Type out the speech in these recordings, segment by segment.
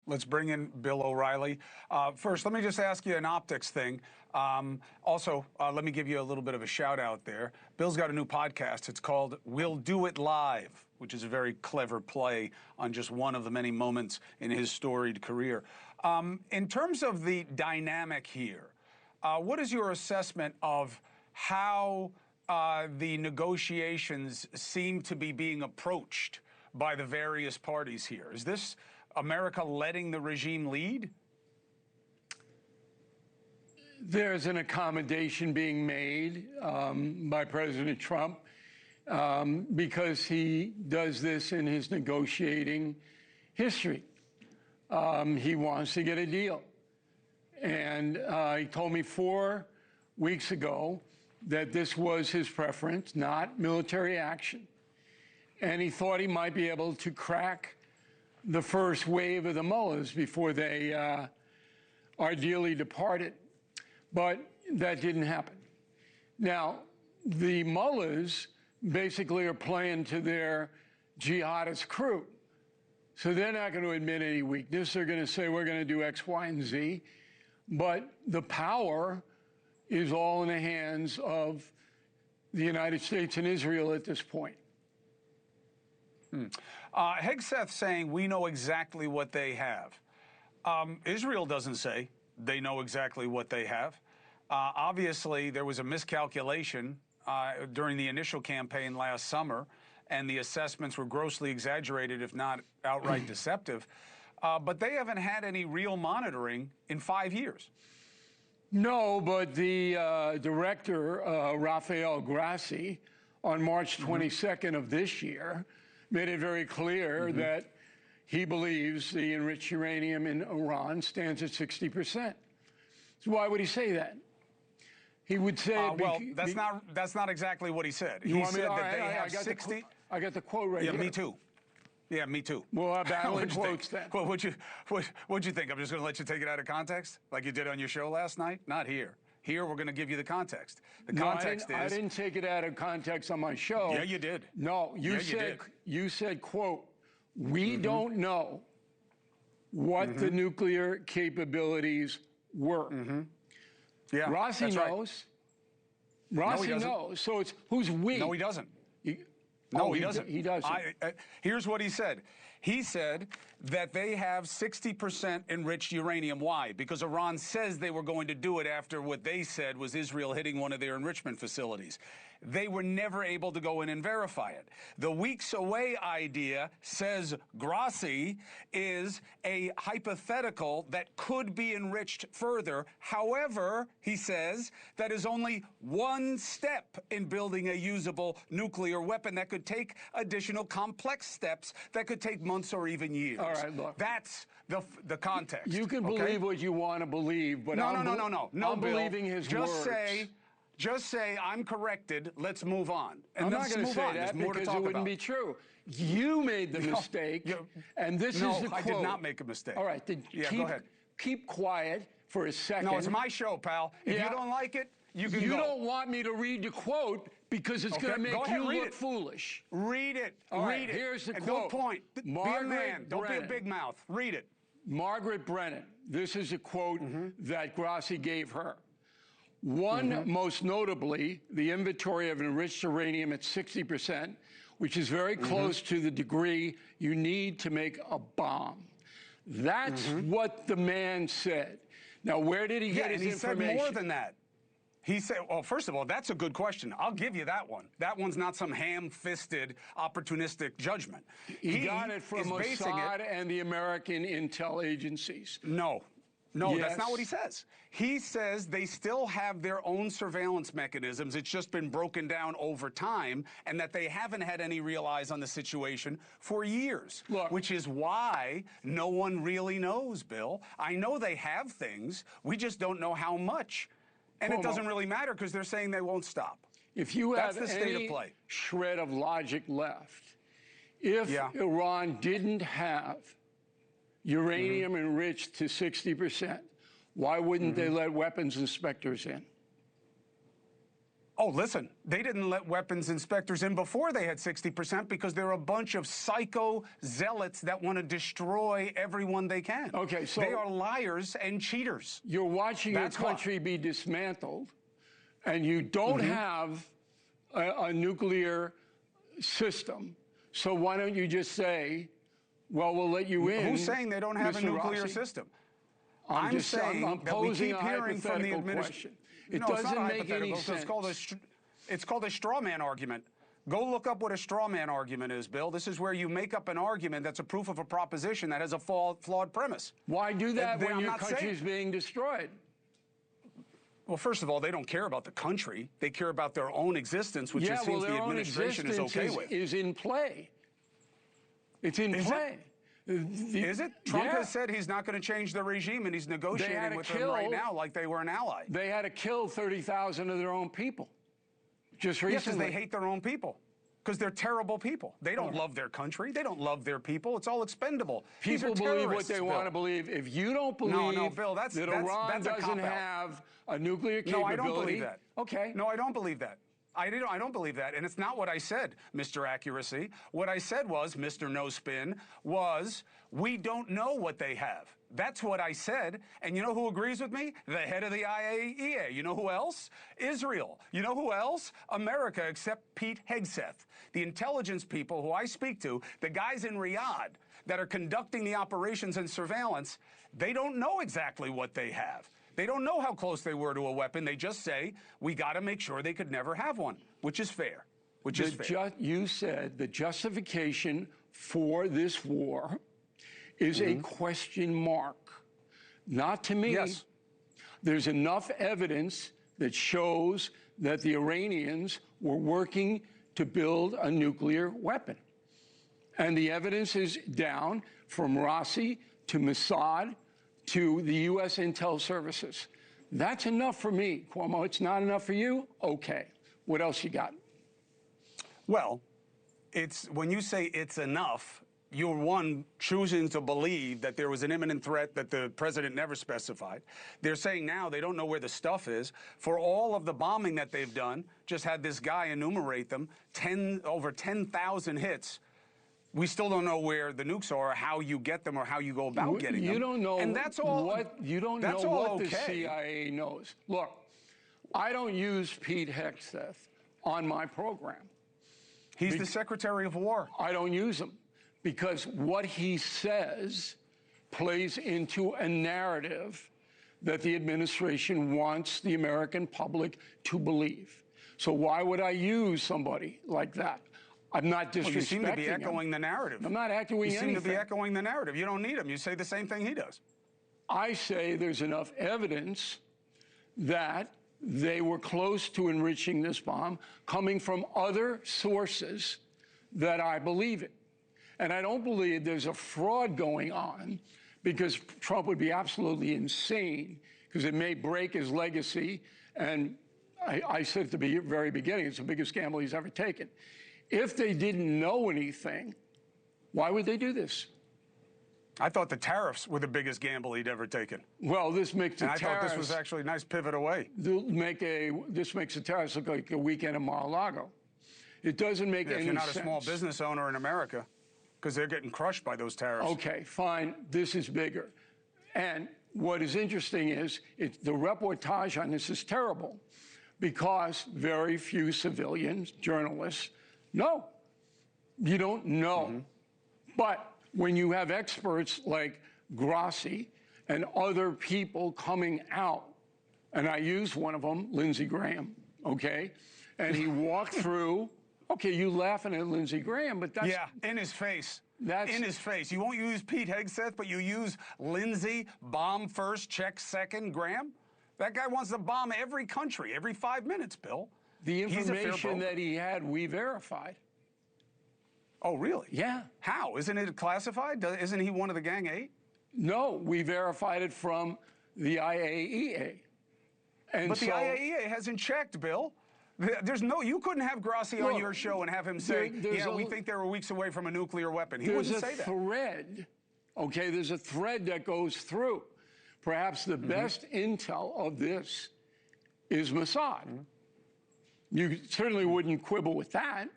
Let's bring in Bill O'Reilly. First, let me just ask you an optics thing. Also, let me give you a little bit of a shout out there. Bill's got a new podcast. It's called We'll Do It Live, which is a very clever play on just one of the many moments in his storied career. In terms of the dynamic here, what is your assessment of how the negotiations seem to be being approached by the various parties here? Is this America letting the regime lead? There's an accommodation being made by President Trump because he does this in his negotiating history. He wants to get a deal. And he told me 4 weeks ago that this was his preference, not military action. And he thought he might be able to crack the first wave of the mullahs before they are dearly departed. But that didn't happen. Now, the mullahs basically are playing to their jihadist crew. So they're not going to admit any weakness. They're going to say, we're going to do X, Y, and Z. But the power is all in the hands of the United States and Israel at this point. Hegseth saying we know exactly what they have. Israel doesn't say they know exactly what they have. Obviously, there was a miscalculation during the initial campaign last summer, and the assessments were grossly exaggerated, if not outright deceptive. But they haven't had any real monitoring in 5 years. No, but the director, Rafael Grassi, on March 22nd of this year, made it very clear that he believes the enriched uranium in Iran stands at 60%. So why would he say that? He would say, well, that's not exactly what he said. He said that they have 60. I got the quote right here. Yeah, me too. Yeah, me too. Well, I'm battling quotes then. Well, what'd you think? I'm just going to let you take it out of context, like you did on your show last night? Not here. Here, we're going to give you the context. The context is... I didn't take it out of context on my show. Yeah, you did. No, you said, quote, we don't know what the nuclear capabilities were. Yeah, Rossi knows. Right. Rossi knows. So it's who's we? No, he doesn't. He doesn't. He doesn't. Here's what he said. He said that they have 60% enriched uranium. Why? Because Iran says they were going to do it after what they said was Israel hitting one of their enrichment facilities. They were never able to go in and verify it. The weeks away idea, says Grassi, is a hypothetical that could be enriched further. However, he says, that is only one step in building a usable nuclear weapon that could take additional complex steps that could take months or even years. All right, look. That's the context. You can believe what you want to believe, but no, I'm believing his words. Just say, I'm corrected, let's move on. And I'm not going to say that because it wouldn't be true. You made the mistake, and this is the quote. No, I did not make a mistake. All right, go ahead. Keep quiet for a second. No, it's my show, pal. If you don't like it, you can go. You don't want me to read the quote because it's going to make you look foolish. Read it. Read it. Here's the quote. Don't point. Be a man. Don't be a big mouth. Read it. Margaret Brennan. This is a quote that Grassi gave her. One, most notably, the inventory of enriched uranium at 60%, which is very close to the degree you need to make a bomb. That's what the man said. Now, where did he get his information? He said more than that. He said, well, first of all, that's a good question. I'll give you that one. That one's not some ham-fisted, opportunistic judgment. He got it from Mossad and the American intel agencies. No, that's not what he says. He says they still have their own surveillance mechanisms. It's just been broken down over time, and that they haven't had any real eyes on the situation for years, which is why no one really knows, Bill. I know they have things. We just don't know how much. And it doesn't really matter because they're saying they won't stop. If you have any shred of logic left, if Iran didn't have uranium enriched to 60%, why wouldn't they let weapons inspectors in? Oh, listen, they didn't let weapons inspectors in before they had 60% because they're a bunch of psycho zealots that want to destroy everyone they can. Okay, so they are liars and cheaters. You're watching your country be dismantled, and you don't have a nuclear system. So why don't you just say, well, we'll let you in? Who's saying they don't have a nuclear system? I'm saying I'm that we posing keep a hearing from the question. It doesn't make any sense. It's called a straw man argument. Go look up what a straw man argument is, Bill. This is where you make up an argument that's a proof of a proposition that has a flawed premise. Why do that when your country is being destroyed? Well, first of all, they don't care about the country. They care about their own existence, which it seems the administration is okay with. Is in play. It's in play. Is it? Trump has said he's not going to change the regime, and he's negotiating with them right now like they were an ally. They had to kill 30,000 of their own people just recently. Yes, because they hate their own people. Because they're terrible people. They don't love their country. They don't love their people. It's all expendable. People believe what they want to believe. If you don't believe Bill, that Iran doesn't have a nuclear capability. No, I don't believe that. Okay. No, I don't believe that. I don't believe that. And it's not what I said, Mr. Accuracy. What I said was, Mr. No Spin, was we don't know what they have. That's what I said. And you know who agrees with me? The head of the IAEA. You know who else? Israel. You know who else? America, except Pete Hegseth. The intelligence people who I speak to, the guys in Riyadh that are conducting the operations and surveillance, they don't know exactly what they have. They don't know how close they were to a weapon. They just say, we got to make sure they could never have one, which is fair. You said the justification for this war is a question mark. Not to me. Yes. There's enough evidence that shows that the Iranians were working to build a nuclear weapon. And the evidence is down from Rossi to Mossad to the U.S. intel services. That's enough for me, Cuomo. It's not enough for you? Okay. What else you got? Well, when you say it's enough, you're choosing to believe that there was an imminent threat that the president never specified. They're saying now they don't know where the stuff is. For all of the bombing that they've done, just had this guy enumerate them, over 10,000 hits. We still don't know where the nukes are, or how you get them, or how you go about getting them. You don't know and that's all. You don't know what the CIA knows. Look, I don't use Pete Hegseth on my program. He's the Secretary of War. I don't use him because what he says plays into a narrative that the administration wants the American public to believe. So why would I use somebody like that? I'm not disrespecting him. You seem to be echoing the narrative. I'm not echoing anything. You seem to be echoing the narrative. You don't need him. You say the same thing he does. I say there's enough evidence that they were close to enriching this bomb coming from other sources that I believe in. And I don't believe there's a fraud going on because Trump would be absolutely insane because it may break his legacy. And I said at the very beginning, it's the biggest gamble he's ever taken. If they didn't know anything, why would they do this? I thought the tariffs were the biggest gamble he'd ever taken. Well, this makes the tariffs... I thought this was actually a nice pivot away. This makes the tariffs look like a weekend in Mar-a-Lago. It doesn't make any sense. If you're not a small business owner in America, because they're getting crushed by those tariffs. Okay, fine. This is bigger. And what is interesting is the reportage on this is terrible because very few civilians, journalists, know. You don't know. But when you have experts like Grassi and other people coming out, and I use one of them, Lindsey Graham, okay? And he walked through, okay, you laughing at Lindsey Graham, but that's... Yeah, in his face. That's in his face. You won't use Pete Hegseth, but you use Lindsey, bomb first, check second, Graham? That guy wants to bomb every country, every 5 minutes, Bill. The information that he had, we verified. Oh, really? Yeah. How? Isn't it classified? Isn't he one of the Gang 8? No, we verified it from the IAEA. And but the IAEA hasn't checked, Bill. There's no, you couldn't have Grassi on your show and have him say, we think they were weeks away from a nuclear weapon. He wouldn't say that. There's a thread, okay? There's a thread that goes through. Perhaps the best intel of this is Mossad. You certainly wouldn't quibble with that.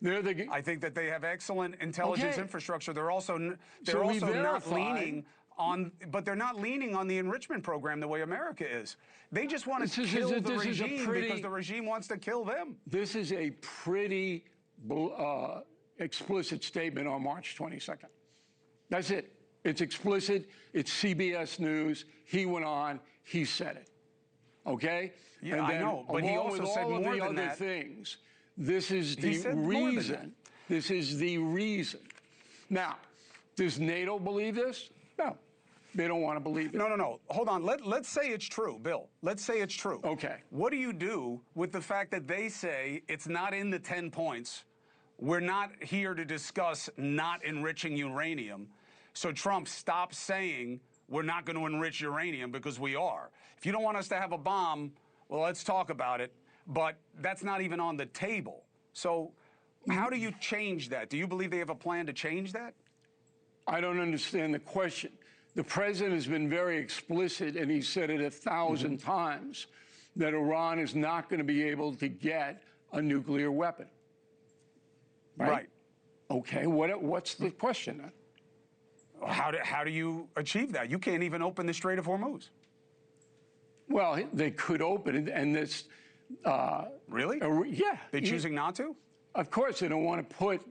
I think that they have excellent intelligence infrastructure. They're also we not leaning on, but they're not leaning on the enrichment program the way America is. They just want to kill the regime because the regime wants to kill them. This is a pretty explicit statement on March 22nd. That's it. It's explicit. It's CBS News. He went on. He said it. Okay? Yeah, and then, I know. But he also said more than that. Along with all of the other things, this is the reason. This is the reason. Now, does NATO believe this? No. They don't want to believe it. No. Hold on. Let's say it's true, Bill. Let's say it's true. Okay. What do you do with the fact that they say it's not in the 10 points? We're not here to discuss not enriching uranium. So Trump stops saying we're not going to enrich uranium because we are. If you don't want us to have a bomb, well, let's talk about it. But that's not even on the table. So how do you change that? Do you believe they have a plan to change that? I don't understand the question. The president has been very explicit, and he said it 1,000 times, that Iran is not going to be able to get a nuclear weapon. Right. Okay, what's the question then? How do you achieve that? You can't even open the Strait of Hormuz. Well, they could open it, and this... really? Yeah. They're choosing not to? Of course, they don't want to put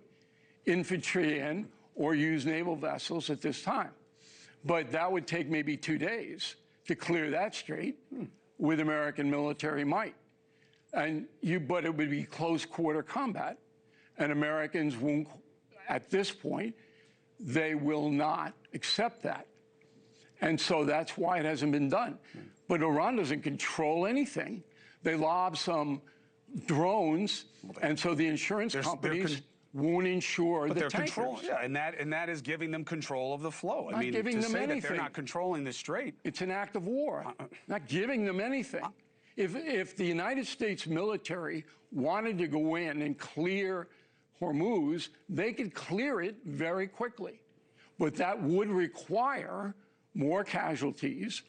infantry in or use naval vessels at this time. But that would take maybe 2 days to clear that strait with American military might. But it would be close quarter combat, and Americans won't, at this point, they will not accept that. And so that's why it hasn't been done. But Iran doesn't control anything. They lob some drones, and so the insurance companies won't insure the tankers. Yeah, and that is giving them control of the flow. I mean, giving them anything. That they're not controlling the strait. It's an act of war. Not giving them anything. If the United States military wanted to go in and clear Hormuz, they could clear it very quickly. But that would require more casualties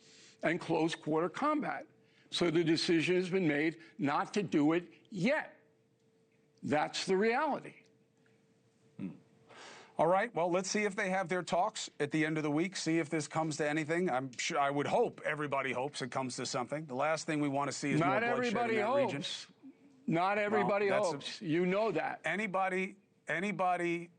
and close quarter combat. So the decision has been made not to do it yet. That's the reality. All right, well, let's see if they have their talks at the end of the week, see if this comes to anything. I'm sure, I would hope, everybody hopes it comes to something. The last thing we want to see is more bloodshed in that region. Not everybody hopes. You know that. Anybody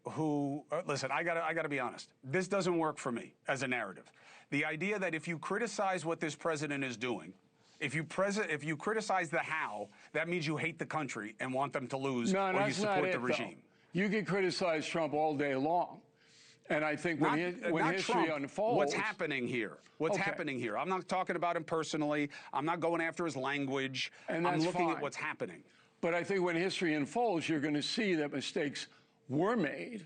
who, listen, I gotta be honest. This doesn't work for me as a narrative. The idea that if you criticize what this president is doing, if you criticize the how, that means you hate the country and want them to lose, or you support the regime. You can criticize Trump all day long. And I think when history unfolds... What's happening here? What's happening here? I'm not talking about him personally. I'm not going after his language. And I'm looking at what's happening. But I think when history unfolds, you're going to see that mistakes were made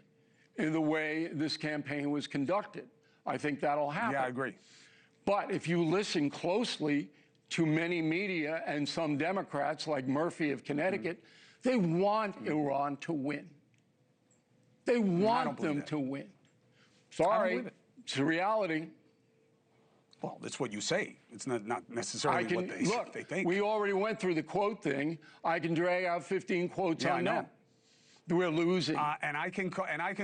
in the way this campaign was conducted. I think that'll happen. Yeah, I agree. But if you listen closely to many media and some Democrats, like Murphy of Connecticut, they want Iran to win. They want them to win. Sorry, it's a reality. Well, that's what you say. It's not necessarily what they think. We already went through the quote thing. I can drag out 15 quotes on that. We're losing. And I can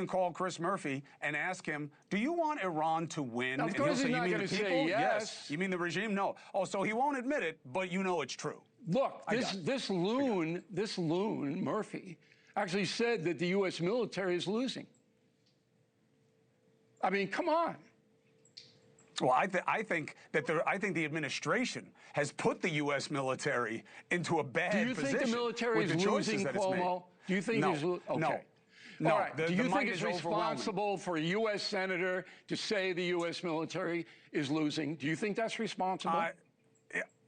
call Chris Murphy and ask him, do you want Iran to win? Of course he's not going to say yes. You mean the regime? No. Oh, so he won't admit it, but you know it's true. Look, this loon, Murphy, actually said that the U.S. military is losing. I mean, come on. Well, I think the administration has put the U.S. military into a bad position. Do you think the military is losing, Cuomo? Do you think he's losing? Okay. No. All right. Do you think it's responsible for a U.S. senator to say the U.S. military is losing? Do you think that's responsible?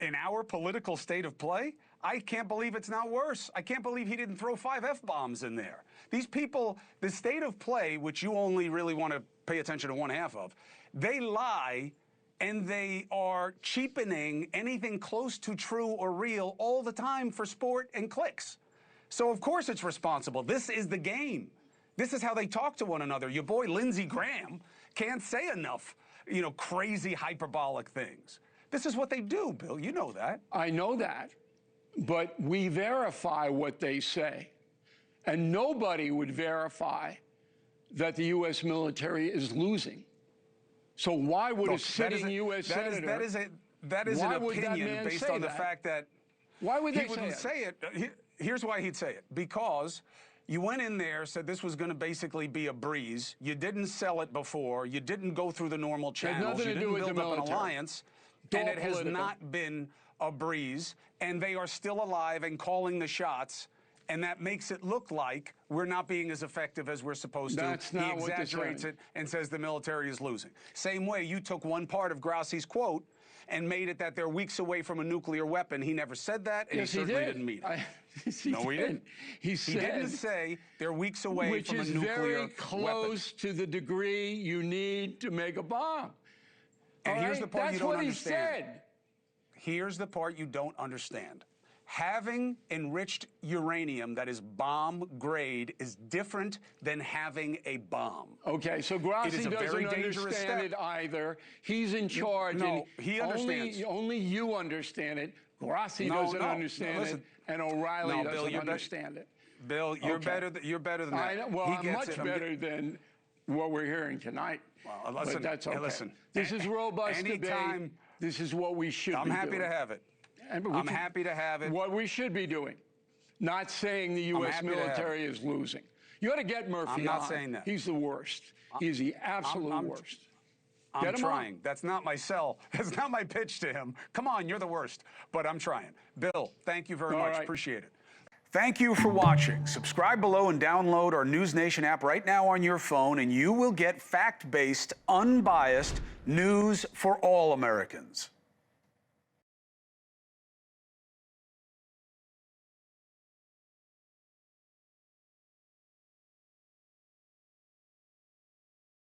In our political state of play, I can't believe it's not worse. I can't believe he didn't throw 5 F-bombs in there. These people, the state of play, which you only really want to pay attention to one half of, they lie and they are cheapening anything close to true or real all the time for sport and clicks. So, of course, it's responsible. This is the game. This is how they talk to one another. Your boy Lindsey Graham can't say enough, crazy hyperbolic things. This is what they do, Bill. You know that. I know that. but we verify what they say. And nobody would verify that the U.S. military is losing. So why would a sitting U.S. senator... That is an opinion based on the fact that... Why would they he wouldn't say it? Here's why he'd say it. Because you went in there, said this was going to basically be a breeze. You didn't sell it before. You didn't go through the normal channels. You didn't build up an alliance. And it has not been a breeze. And they are still alive and calling the shots. And that makes it look like we're not being as effective as we're supposed to. That's not what they're saying. He exaggerates it and says the military is losing. Same way you took one part of Grassi's quote and made it that they're weeks away from a nuclear weapon. He never said that, and yes, he certainly didn't mean it. No, he didn't. He didn't say they're weeks away from a nuclear weapon. Which is very close to the degree you need to make a bomb. And here's the part you don't understand. That's what he said. Here's the part you don't understand. Having enriched uranium that is bomb grade is different than having a bomb. Okay, so Grassi doesn't understand it either. He's in charge. No, he understands. Only you understand it. Grassi doesn't understand it, and O'Reilly doesn't understand it. Bill, you're better. You're better than that. Well, I'm much better than what we're hearing tonight. Well, listen, but that's okay. Listen, this is robust debate. This is what we should be doing. I'm happy to have it. I'm happy to have it. What we should be doing, not saying the U.S. military is losing. You ought to get Murphy on. I'm not saying that. He's the worst. He's the absolute worst. I'm trying. That's not my sell. That's not my pitch to him. Come on, you're the worst. But I'm trying. Bill, thank you very much. Right. Appreciate it. Thank you for watching. Subscribe below and download our NewsNation app right now on your phone, and you will get fact-based, unbiased news for all Americans.